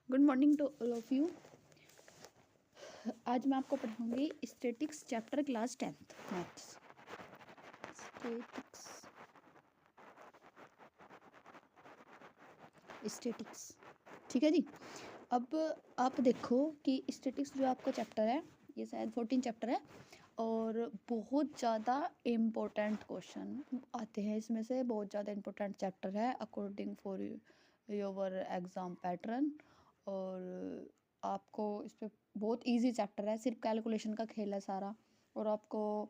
Good morning to all of you. आज मैं आपको पढ़ाऊंगी statistics chapter class 10th maths. Statistics ठीक है जी। अब आप देखो कि स्टैटिक्स जो आपका चैप्टर है ये शायद 14 चैप्टर है और बहुत ज़्यादा इम्पोर्टेंट क्वेश्चन आते हैं इसमें से। बहुत ज़्यादा इम्पोर्टेंट चैप्टर है according for your exam pattern. और आपको इस पर बहुत इजी चैप्टर है, सिर्फ कैलकुलेशन का खेल है सारा। और आपको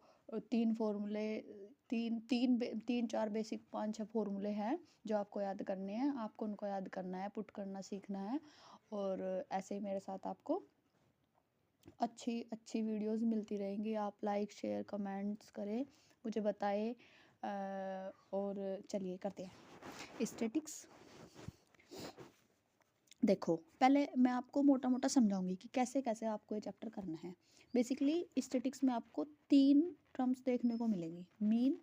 तीन फॉर्मूले तीन चार बेसिक 5-6 फॉर्मूले हैं जो आपको याद करने हैं। आपको उनको याद करना है, पुट करना सीखना है। और ऐसे ही मेरे साथ आपको अच्छी अच्छी वीडियोस मिलती रहेंगी। आप लाइक शेयर कमेंट्स करें, मुझे बताएं। और चलिए करते हैं स्टैटिक्स। देखो पहले मैं आपको मोटा मोटा समझाऊंगी कि कैसे कैसे आपको ये चैप्टर करना है। बेसिकली स्टैटिक्स में आपको 3 टर्म्स देखने को मिलेंगी, मीन,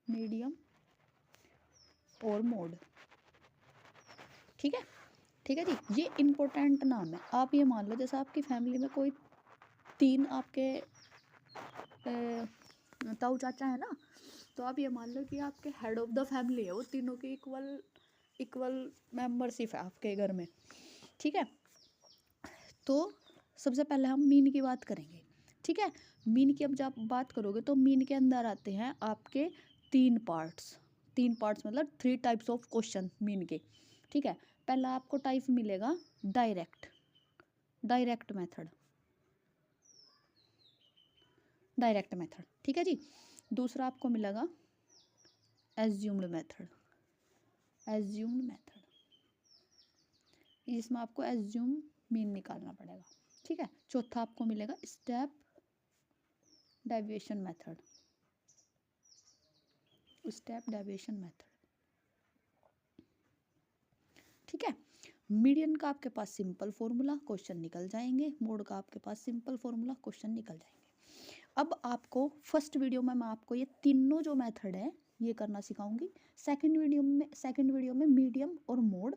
मीडियम और मोड। ठीक है, ठीक है जी। ये इम्पोर्टेंट नाम है। आप ये मान लो जैसे आपकी फैमिली में कोई 3 आपके ताऊ चाचा है ना, तो आप ये मान लो कि आपके हेड ऑफ द फैमिली है, वो तीनों की इक्वल मेंबरशिप है आपके घर में। ठीक है, तो सबसे पहले हम मीन की बात करेंगे। ठीक है, मीन की अब जब आप बात करोगे तो मीन के अंदर आते हैं आपके 3 पार्ट्स मतलब 3 टाइप्स ऑफ क्वेश्चन मीन के। ठीक है, पहला आपको टाइप मिलेगा डायरेक्ट मेथड। ठीक है जी। दूसरा आपको मिलेगा एज्यूम्ड मेथड, इसमें आपको एज्यूम मीन निकालना पड़ेगा। ठीक है, चौथा आपको मिलेगा स्टेप डेविएशन मेथड। ठीक है, मीडियन का आपके पास सिंपल फॉर्मूला क्वेश्चन निकल जाएंगे, मोड का आपके पास सिंपल फॉर्मूला क्वेश्चन निकल जाएंगे। अब आपको फर्स्ट वीडियो में मैं आपको ये तीनों जो मेथड है ये करना सिखाऊंगी। सेकंड वीडियो में मीडियम और मोड।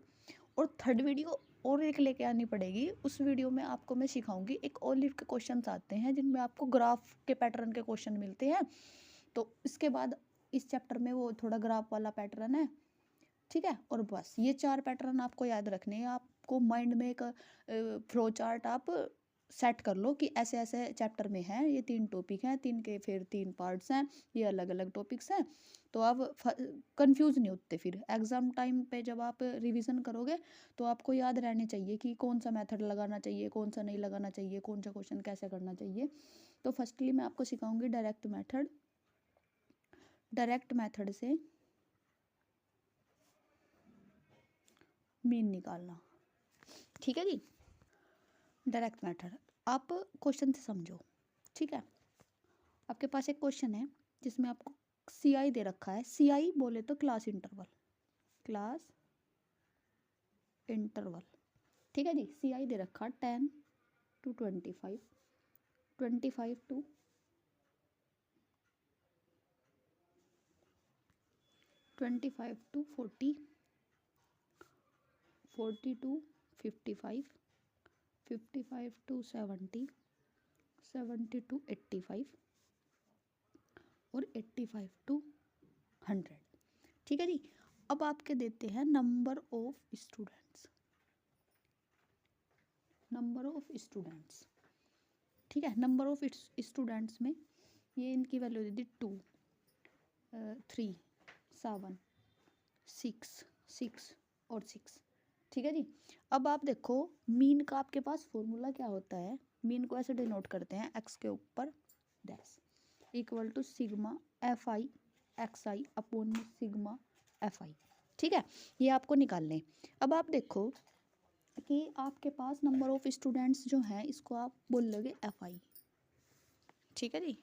और थर्ड वीडियो और एक लेके आनी पड़ेगी। उस वीडियो में आपको मैं सिखाऊंगी एक ओलिव के क्वेश्चन आते हैं जिनमें आपको ग्राफ के पैटर्न के क्वेश्चन मिलते हैं। तो इसके बाद इस चैप्टर में वो थोड़ा ग्राफ वाला पैटर्न है। ठीक है, और बस ये 4 पैटर्न आपको याद रखने हैं। आपको माइंड में एक फ्लो चार्ट आप सेट कर लो कि ऐसे ऐसे चैप्टर में हैं, ये 3 टॉपिक हैं, 3 के फिर 3 पार्ट्स हैं, ये अलग अलग टॉपिक्स हैं। तो आप कंफ्यूज नहीं होते। फिर एग्ज़ाम टाइम पे जब आप रिवीजन करोगे तो आपको याद रहने चाहिए कि कौन सा मेथड लगाना चाहिए, कौन सा नहीं लगाना चाहिए, कौन सा क्वेश्चन कैसे करना चाहिए। तो फर्स्टली मैं आपको सिखाऊंगी डायरेक्ट मेथड से मीन निकालना। ठीक है जी, डायरेक्ट मेथड। आप क्वेश्चन से समझो। ठीक है, आपके पास एक क्वेश्चन है जिसमें आपको CI दे रखा है। CI बोले तो क्लास इंटरवल। ठीक है जी, CI दे रखा 10 to 25, 25 to 40, 40 to 55, 55 to 70, 70 to 85 और 85 to 100। ठीक है जी। अब आपके देते हैं नंबर ऑफ स्टूडेंट्स। ठीक है, नंबर ऑफ स्टूडेंट्स में ये इनकी वैल्यू दे दी 2, 3, 7, 6 और 6। ठीक है जी। अब आप देखो मीन का आपके पास फॉर्मूला क्या होता है। मीन को ऐसे डिनोट करते हैं x के ऊपर dash equal to sigma FI XI upon sigma FI। ठीक है, ये आपको निकालने। अब आप देखो कि आपके पास नंबर ऑफ स्टूडेंट्स जो हैं इसको आप बोल लोगे FI। ठीक है जी,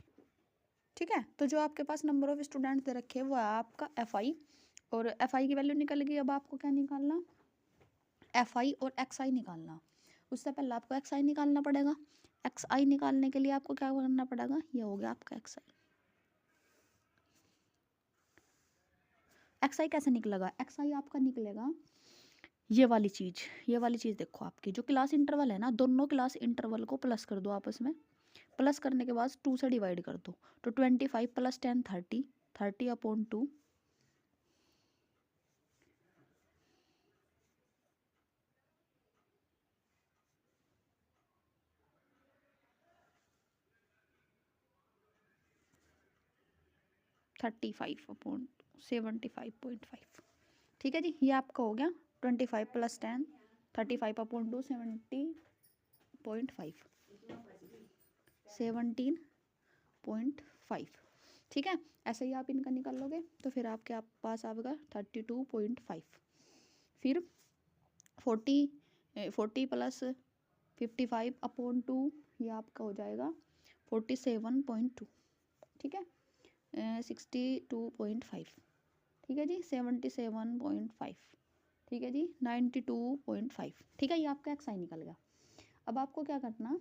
ठीक है। तो जो आपके पास नंबर ऑफ स्टूडेंट्स दे रखे हैं वो है आपका FI। और FI की वैल्यू निकल गई। अब आपको क्या निकालना, FI और XI निकालना। उससे पहले आपको XI निकालना पड़ेगा। XI निकालने के लिए आपको क्या करना पड़ेगा, ये हो गया आपका XI। XI कैसे निकलेगा, XI आपका निकलेगा ये वाली चीज़ देखो, आपकी जो क्लास इंटरवल है ना, दोनों क्लास इंटरवल को प्लस कर दो आपस में। प्लस करने के बाद 2 से डिवाइड कर दो, तो 25 + 10 30, 30/2 35/75.5। ठीक है जी, ये आपका हो गया 25 + 10 35/2 70.5 17.5। ठीक है, ऐसे ही आप इनका निकाल लोगे तो फिर आपके पास आएगा 32.5। फिर 40 + 55/2 ये आपका हो जाएगा 47.2। ठीक है, 62.5। ठीक है जी, 77.5। ठीक है जी, 92.5। ठीक है, ये आपका एक्स आई निकल गया। अब आपको क्या करना,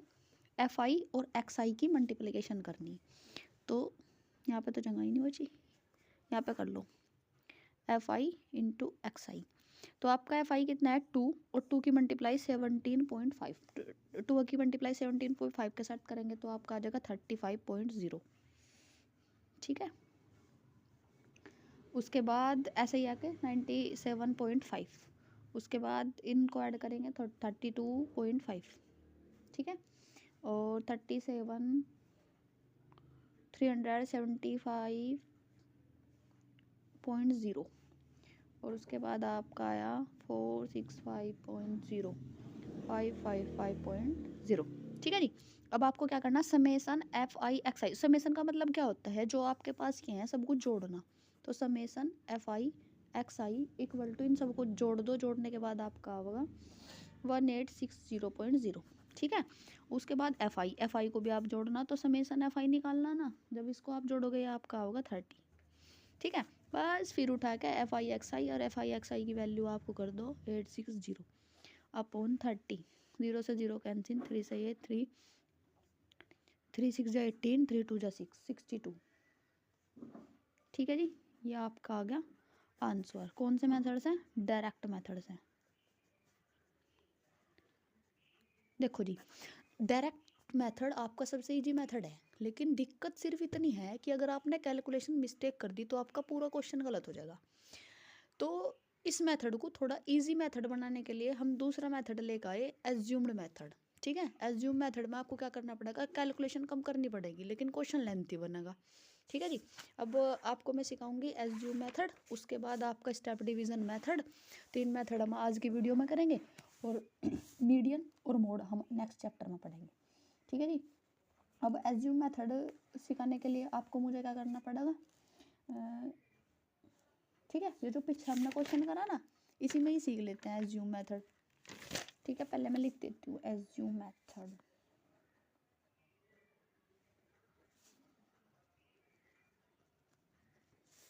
एफ आई और एक्स आई की मल्टीप्लिकेशन करनी। तो यहाँ पे तो जगह ही नहीं बची, यहाँ पे कर लो एफ आई इंटू एक्स आई। तो आपका एफ आई कितना है 2, और 2 की मल्टीप्लाई 17.5, 2 की मल्टीप्लाई 17.5 के साथ करेंगे तो आपका आ जाएगा 35.0। ठीक है, उसके बाद ऐसे ही आके 97.5, उसके बाद इनको ऐड करेंगे तो 32.5। ठीक है, और 375.0, और उसके बाद आपका आया 465.0, 555.0। ठीक है जी, अब आपको क्या करना, summation F I X I. Summation का मतलब क्या होता है, जो आपके पास ये है सब कुछ जोड़ना। तो summation F I X I equal to इन सब कुछ जोड़ दो, जोड़ने के बाद आपका होगा 1860.0। ठीक है, उसके बाद एफ आई को भी आप जोड़ना, तो समेसन एफ आई निकालना ना, जब इसको आप जोड़ोगे आपका होगा 30। ठीक है, बस फिर उठा के एफ आई एक्स आई और एफ आई एक्स आई की वैल्यू आपको कर दो 860/30। 0 से 0 कैंसिल, 3 से ये 3, 3 6 जा 18, 3 2 जा 6, 62। ठीक है जी, ये आपका आ गया आंसर। कौन से मेथड से, डायरेक्ट मेथड से। देखो जी, डायरेक्ट मेथड आपका सबसे इजी मेथड है, लेकिन दिक्कत सिर्फ इतनी है कि अगर आपने कैलकुलेशन मिस्टेक कर दी तो आपका पूरा क्वेश्चन गलत हो जाएगा। तो इस मेथड को थोड़ा इजी मेथड बनाने के लिए हम दूसरा मेथड लेकर आए, एज्यूम्ड मेथड। ठीक है, एज्यूम मेथड में आपको क्या करना पड़ेगा, कैलकुलेशन कम करनी पड़ेगी लेकिन क्वेश्चन लेंथी बनेगा। ठीक है जी, अब आपको मैं सिखाऊंगी एज्यूम मेथड, उसके बाद आपका स्टेप डिवीजन मेथड। 3 मेथड हम आज की वीडियो में करेंगे, और मीडियन और मोड हम नेक्स्ट चैप्टर में पढ़ेंगे। ठीक है जी, अब एज्यूम मेथड सिखाने के लिए आपको मुझे क्या करना पड़ेगा, ठीक है, ये जो पीछे हमने क्वेश्चन करा ना, इसी में ही सीख लेते हैं एज्यूम मेथड। ठीक है, पहले मैं लिख देती हूँ एज्यूम मेथड।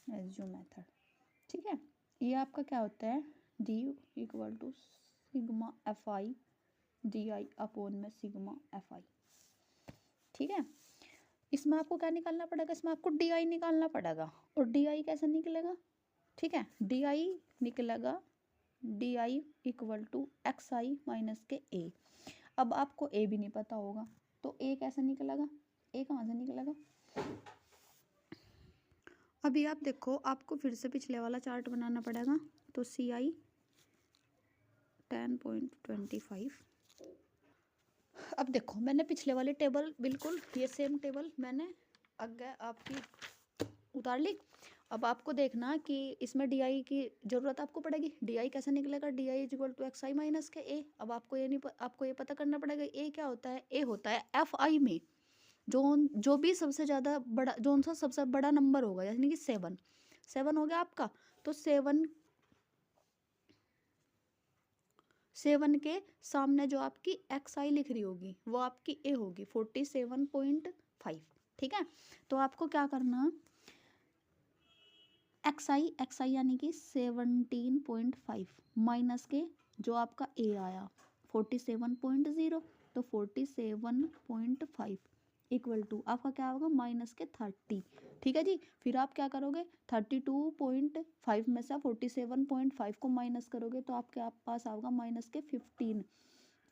एज्यूम मेथड, ठीक है, ये आपका क्या होता है, D equal to sigma F I D I upon में सिग्मा एफ आई। ठीक है, इसमें आपको क्या निकालना पड़ेगा, इसमें आपको डी आई निकालना पड़ेगा। और डी आई कैसे निकलेगा, ठीक है, डी आई निकलेगा D I equal to X I minus के ए। अब आपको ए भी नहीं पता होगा, तो ए कैसे निकलेगा, ए कहाँ से निकलेगा। अभी आप देखो, आपको फिर से पिछले वाला चार्ट बनाना पड़ेगा। तो सी आई 10.25। अब देखो, मैंने पिछले वाली टेबल बिल्कुल ये सेम टेबल मैंने आगे आपकी उतार ली। अब आपको देखना कि इसमें डी आई की ज़रूरत आपको पड़ेगी। डी आई कैसे निकलेगा, D I is equal to X I minus के ए। अब आपको ये नहीं आपको ये पता करना पड़ेगा ए क्या होता है। ए होता है एफ आई में जो भी सबसे ज़्यादा बड़ा, जो सा सबसे बड़ा नंबर होगा, यानी कि 7 हो गया आपका। तो 7 के सामने जो आपकी एक्स आई लिख रही होगी वो आपकी ए होगी 47.5। ठीक है, तो आपको क्या करना, एक्स आई यानी कि 17.5 माइनस के जो आपका ए आया 47.0, तो 47.5 इक्वल टू आपका क्या होगा माइनस के 30। ठीक है जी। फिर आप क्या करोगे 32.5 में से 47.5 को माइनस करोगे तो आपके पास आओगे माइनस के 15।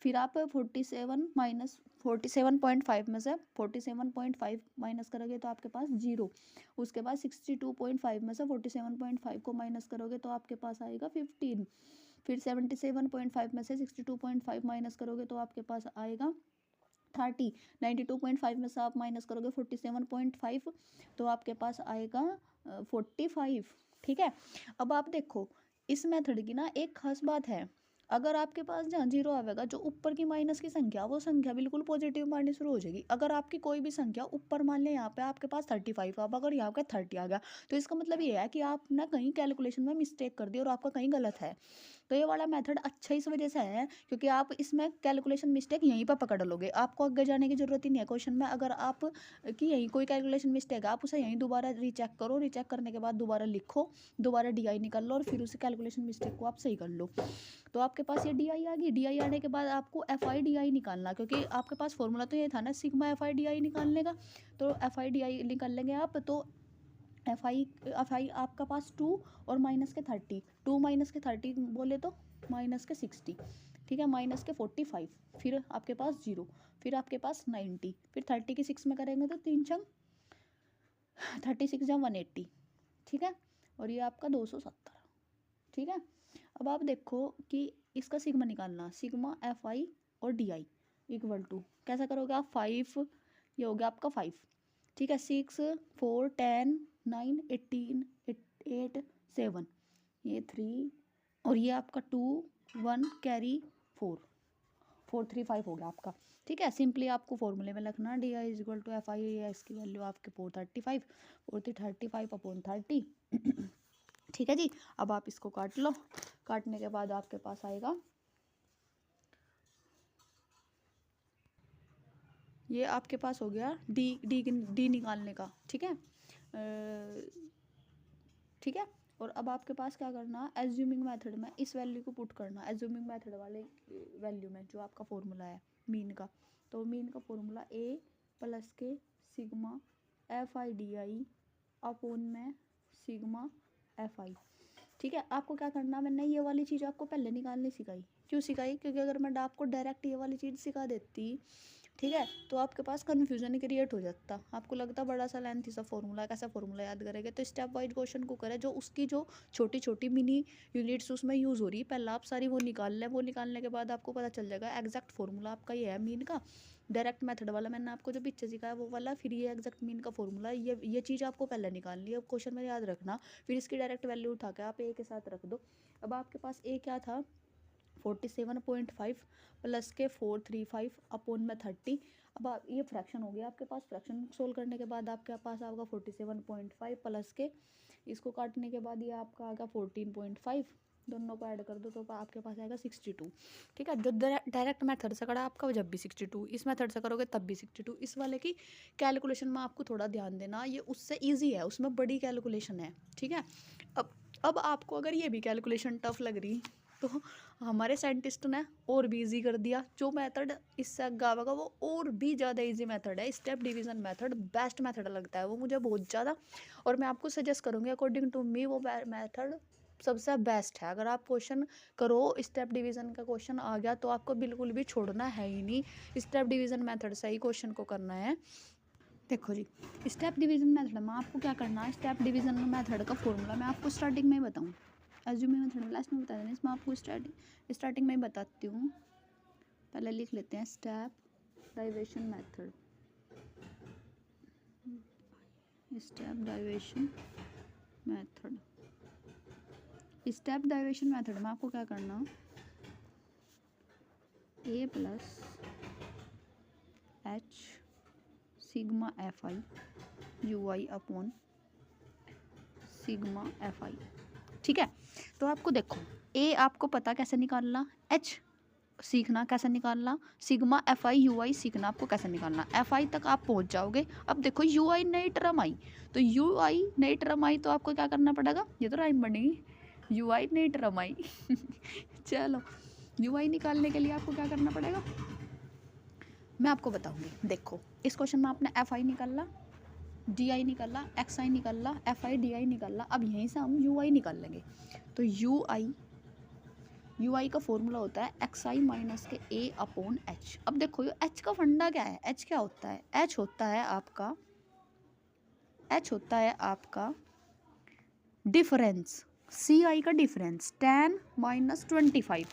फिर आप 47.5 में से 47.5 माइनस करोगे तो आपके पास 0। उसके बाद 62.5 में से 47.5 को माइनस करोगे तो आपके पास आएगा 15। फिर 77.5 में से 62.5 माइनस करोगे तो आपके पास आएगा 30। 92.5 में से आप माइनस करोगे 47.5 तो आपके पास आएगा 45। ठीक है। अब आप देखो इस मेथड की ना एक खास बात है, अगर आपके पास जहाँ जीरो आएगा जो ऊपर की माइनस की संख्या वो संख्या बिल्कुल पॉजिटिव माननी शुरू हो जाएगी। अगर आपकी कोई भी संख्या ऊपर मान लें यहाँ पे आपके पास 35 अब अगर यहाँ पे 30 आ गया तो इसका मतलब ये है कि आप ना कहीं कैलकुलेशन में मिस्टेक कर दी और आपका कहीं गलत है। तो ये वाला मेथड अच्छा इस वजह से है क्योंकि आप इसमें कैलकुलेशन मिस्टेक यहीं पर पकड़ लोगे, आपको आगे जाने की जरूरत ही नहीं है क्वेश्चन में। अगर आप कि यहीं कोई कैलकुलेशन मिस्टेक है आप उसे यहीं दोबारा रीचेक करो, रीचेक करने के बाद दोबारा लिखो, दोबारा DI निकाल लो और फिर उस कैलकुलेशन मिस्टेक को आप सही कर लो। तो आपके पास ये DI आ गई। DI आने के बाद आपको FI/DI निकालना, क्योंकि आपके पास फॉर्मूला तो ये था ना सिग्मा FI/DI निकालने का। तो FI/DI निकाल लेंगे आप। तो FI आपका पास 2 और माइनस के 30, 2 माइनस के 30 बोले तो माइनस के 60। ठीक है, माइनस के 45, फिर आपके पास 0, फिर आपके पास 90, फिर 30 की 6 में करेंगे तो 3 छंग 36 या 180। ठीक है, और ये आपका 270। ठीक है। अब आप देखो कि इसका सिग्मा निकालना, सिग्मा FI और DI इक्वल टू कैसा करोगे आप 5, ये हो गया आपका 5। ठीक है, 6 4 10 9 18 8 7, ये 3 और ये आपका 2 1 कैरी 4 4 3 5 हो गया आपका। ठीक है, सिंपली आपको फॉर्मूले में लिखना DI is equal to FI, इसकी वैल्यू आपके 435 35 अपॉन 30। ठीक है जी। अब आप इसको काट लो, काटने के बाद आपके पास आएगा ये आपके पास हो गया डी निकालने का। ठीक है, ठीक है। और अब आपके पास क्या करना, एज्यूमिंग मेथड में इस वैल्यू को पुट करना, एज्यूमिंग मेथड वाले वैल्यू में जो आपका फॉर्मूला है मीन का। तो मीन का फॉर्मूला A प्लस के सिग्मा FI/DI अपॉन में सिग्मा FI। ठीक है, आपको क्या करना, मैंने ये वाली चीज़ आपको पहले निकालनी सिखाई। क्यों सिखाई, क्योंकि अगर मैं आपको डायरेक्ट ये वाली चीज़ सिखा देती, ठीक है, तो आपके पास कन्फ्यूजन क्रिएट हो जाता, आपको लगता बड़ा सा लेंथी सा फॉर्मूला है, कैसा फॉर्मूला याद करेंगे। तो स्टेप वाइज क्वेश्चन को करें, जो उसकी जो छोटी छोटी मिनी यूनिट्स उसमें यूज़ हो रही है पहला आप सारी वो निकाल लें। वो निकालने के बाद आपको पता चल जाएगा एग्जैक्ट फॉर्मूला आपका ये है मीन का। डायरेक्ट मेथड वाला मैंने आपको जो पीछे सिखाया वो वाला, फिर ये एग्जैक्ट मीन का फॉर्मूला, ये चीज़ आपको पहले निकालनी है, क्वेश्चन में याद रखना। फिर इसकी डायरेक्ट वैल्यू उठा के आप A के साथ रख दो। अब आपके पास A क्या था 47.5 प्लस के 435 अपॉन में 30। अब आप ये फ्रैक्शन हो गया आपके पास, फ्रैक्शन सोल्व करने के बाद आपके पास आएगा 47.5 प्लस के, इसको काटने के बाद ये आपका आएगा 14.5, दोनों को ऐड कर दो तो आपके पास आएगा 62। ठीक है, जो डायरेक्ट मेथड से करा आपका जब भी 62, इस मेथड से करोगे तब भी 62। इस वाले की कैलकुलेशन में आपको थोड़ा ध्यान देना, ये उससे ईजी है, उसमें बड़ी कैलकुलेशन है। ठीक है, अब आपको अगर ये भी कैलकुलेशन टफ लग रही तो हमारे साइंटिस्ट ने और भी इजी कर दिया। जो मेथड इससे आगे होगा वो और भी ज़्यादा इजी मेथड है, step division method best method लगता है वो मुझे बहुत ज़्यादा, और मैं आपको सजेस्ट करूँगी अकॉर्डिंग टू मी वो मेथड सबसे बेस्ट है। अगर आप क्वेश्चन करो स्टेप डिवीज़न का क्वेश्चन आ गया तो आपको बिल्कुल भी छोड़ना है ही नहीं, स्टेप डिवीज़न मेथड से ही क्वेश्चन को करना है। देखो जी, स्टेप डिवीज़न मेथड में आपको क्या करना है, स्टेप डिवीज़न मेथड का फॉर्मूला मैं आपको स्टार्टिंग में ही बताऊँ, एज्यूमिंग मेथड में लास्ट में बता देना, इसमें आपको स्टार्टिंग में ही बताती हूँ। पहले लिख लेते हैं step deviation method, step deviation method. Step deviation method में आपको क्या करना, A plus H sigma FI UI upon sigma FI। ठीक है, तो आपको देखो A आपको पता कैसे निकालना, H सीखना कैसे निकालना, सिग्मा FI UI सीखना आपको कैसे निकालना, FI तक आप पहुंच जाओगे। अब देखो UI नई टर्म आई, तो UI नई टर्म आई तो आपको क्या करना पड़ेगा, ये तो राइम बनेगी, UI नई टर्म आई चलो UI निकालने के लिए आपको क्या करना पड़ेगा, मैं आपको बताऊंगी। देखो इस क्वेश्चन में आपने एफ आई निकाला, डी आई निकाला, एक्स आई निकाला, एफ आई डी आई निकाला। अब यहीं से हम यू आई निकाल लेंगे। तो यू आई का फॉर्मूला होता है एक्स आई माइनस के ए अपॉन एच। अब देखो ये एच का फंडा क्या है, एच क्या होता है, एच होता है आपका डिफरेंस, सी आई का डिफरेंस, 10 माइनस 25,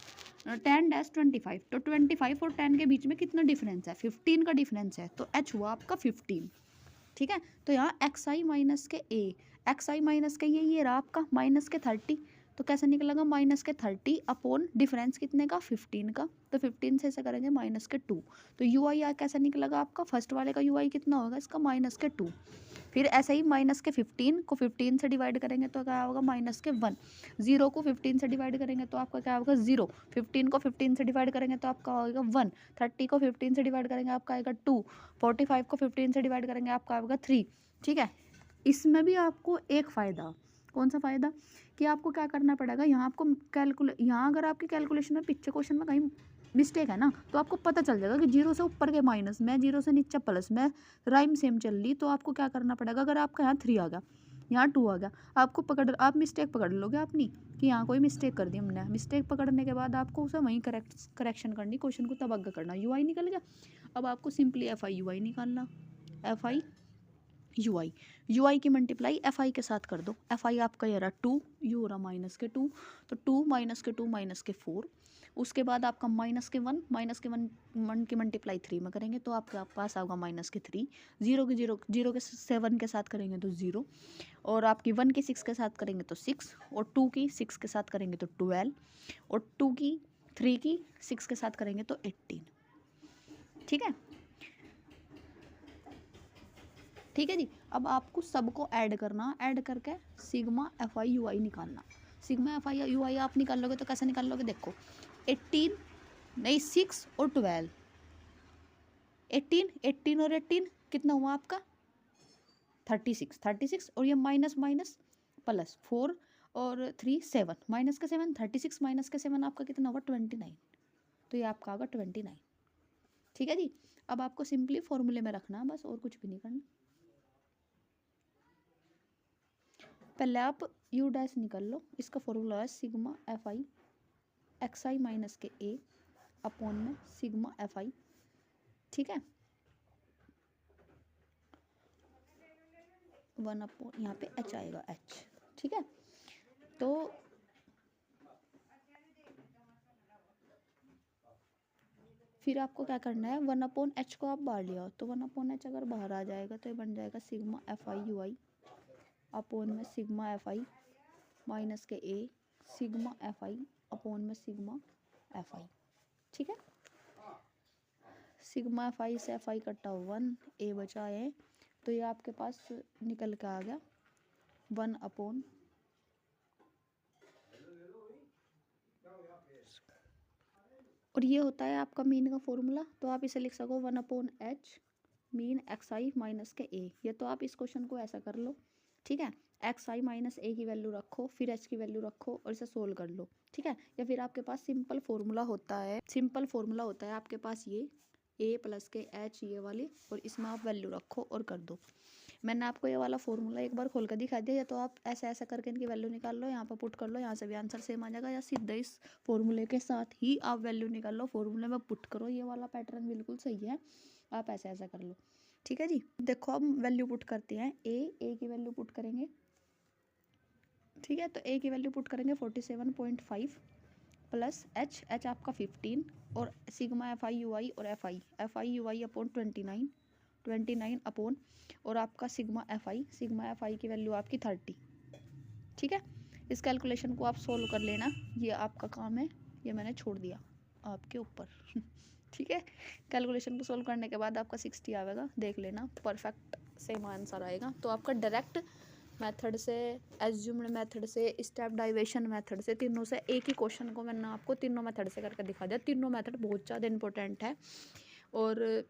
10-25। तो 25 और 10 के बीच में कितना डिफरेंस है, 15 का डिफरेंस है। तो एच हुआ आपका 15। ठीक है, तो यहाँ एक्स आई माइनस के ए, एक्स आई माइनस के ये रहा आपका माइनस के 30। तो कैसे निकलेगा, माइनस के 30 अपॉन डिफरेंस कितने का, 15 का। तो 15 से ऐसे करेंगे माइनस के 2। तो यू आई कैसा निकलेगा आपका, फर्स्ट वाले का यू आई कितना होगा इसका, माइनस के 2। फिर ऐसे ही माइनस के 15 को 15 से डिवाइड करेंगे तो क्या होगा, माइनस के 1। 0 को 15 से डिवाइड करेंगे तो आपका क्या होगा, 0। 15 को 15 से डिवाइड करेंगे तो आपका होगा 1। 30 को 15 से डिवाइड करेंगे आपका आएगा 2। 45 को 15 से डिवाइड करेंगे आपका आएगा 3। ठीक है, इसमें भी आपको एक फ़ायदा, कौन सा फ़ायदा, कि आपको क्या करना पड़ेगा, यहाँ आपको यहाँ अगर आपकी कैलकुलेशन में पिछले क्वेश्चन में कहीं मिस्टेक है ना, तो आपको पता चल जाएगा कि 0 से ऊपर के माइनस में, 0 से नीचे प्लस में राइम सेम चल रही। तो आपको क्या करना पड़ेगा, अगर आपका यहाँ 3 आ गया, यहाँ 2 आ गया, आपको आप मिस्टेक पकड़ लोगे अपनी कि यहाँ कोई मिस्टेक कर दी हमने। मिस्टेक पकड़ने के बाद आपको उसे वहीं करेक्शन करनी, क्वेश्चन को तब आगे करना। यू आई निकल गया। अब आपको सिंपली एफ आई यू आई निकालना, एफ आई यू आई की मल्टीप्लाई एफ आई के साथ कर दो। एफ आई आपका ये रहा 2, यू हो रहा माइनस के 2। तो 2 माइनस के 2 माइनस के 4। उसके बाद आपका माइनस के 1 की मल्टीप्लाई 3 में करेंगे तो आपके पास आएगा माइनस के 3। 0 के 7 के साथ करेंगे तो 0, और आपकी 1 की 6 के साथ करेंगे तो 6, और 2 की 6 के साथ करेंगे तो 12, और 2 की 3 की 6 के साथ करेंगे तो 18। ठीक है, ठीक है जी। अब आपको सबको ऐड करना, ऐड करके सिग्मा एफ आई यू आई निकालना। सिग्मा एफ आई यू आई आप निकाल लोगे तो कैसे निकाल लोगे, देखो 18 नहीं 6 और 12, 18 और 18 कितना हुआ आपका 36 और ये माइनस माइनस प्लस 4 और 3 7, माइनस के 7, 36 माइनस के 7 आपका कितना होगा 29। तो ये आपका होगा 29। ठीक है जी। अब आपको सिंपली फॉर्मूले में रखना है बस, और कुछ भी नहीं करना। पहले आप यू डैश निकाल लो, इसका फॉर्मूला है sigma F I X I minus के ए अपॉन में सिग्मा एफ आई। ठीक है, 1 अपॉन यहाँ पे एच आएगा, एच। ठीक है, तो फिर आपको क्या करना है, 1 अपॉन एच को आप बाहर लिया तो 1 अपॉन एच अगर बाहर आ जाएगा तो ये बन जाएगा sigma F I you I upon में सिग्मा एफ आई माइनस के ए सिग्मा एफ आई अपॉन में सिग्मा एफ आई। ठीक है, सिग्मा एफ आई से एफ आई कटा 1, ए बचा है, तो ये आपके पास निकल के आ गया 1 अपॉन, और ये होता है आपका मीन का फॉर्मूला। तो आप इसे लिख सको 1 upon H mean x I minus के ए। ये तो आप इस क्वेश्चन को ऐसा कर लो। ठीक है, एक्स आई माइनस ए की वैल्यू रखो, फिर एच की वैल्यू रखो और इसे सोल्व कर लो। ठीक है, या फिर आपके पास सिंपल फॉर्मूला होता है आपके पास ये ए प्लस के एच ये वाली, और इसमें आप वैल्यू रखो और कर दो। मैंने आपको ये वाला फॉर्मूला एक बार खोल कर दिखा दिया, या तो आप ऐसा ऐसा करके इनकी वैल्यू निकाल लो, यहाँ पर पुट कर लो, यहाँ से भी आंसर सेम आ जाएगा, या सीधा इस फॉर्मूले के साथ ही आप वैल्यू निकाल लो, फॉर्मूले में पुट करो। ये वाला पैटर्न बिल्कुल सही है, आप ऐसा ऐसा कर लो। ठीक है जी, देखो अब वैल्यू पुट करते हैं। ए की वैल्यू पुट करेंगे। ठीक है, तो ए की वैल्यू पुट करेंगे 47.5 प्लस एच आपका 15, और सिग्मा एफ आई और F I you I upon 29 upon, और आपका सिग्मा एफ आई की वैल्यू आपकी 30। ठीक है, इस कैलकुलेशन को आप सोल्व कर लेना, ये आपका काम है, ये मैंने छोड़ दिया आपके ऊपर। ठीक है, कैलकुलेशन को सोल्व करने के बाद आपका 60 आएगा, देख लेना परफेक्ट सेम आंसर आएगा। तो आपका डायरेक्ट मेथड से, एज्यूम्ड मेथड से, स्टेप डाइवेशन मेथड से, तीनों से एक ही क्वेश्चन को मैंने आपको तीनों मेथड से करके दिखा दिया। तीनों मेथड बहुत ज़्यादा इंपॉर्टेंट है। और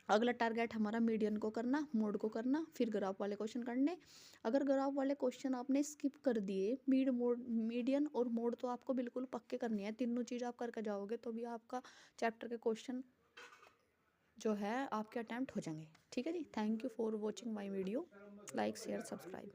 अगला टारगेट हमारा मीडियन को करना, मोड को करना, फिर ग्राफ वाले क्वेश्चन करने। अगर ग्राफ वाले क्वेश्चन आपने स्किप कर दिए, मीडियन और मोड तो आपको बिल्कुल पक्के करनी है। तीनों चीज़ आप करके जाओगे तो भी आपका चैप्टर के क्वेश्चन जो है आपके अटैम्प्ट हो जाएंगे। ठीक है जी, thank you for watching my video, like share subscribe.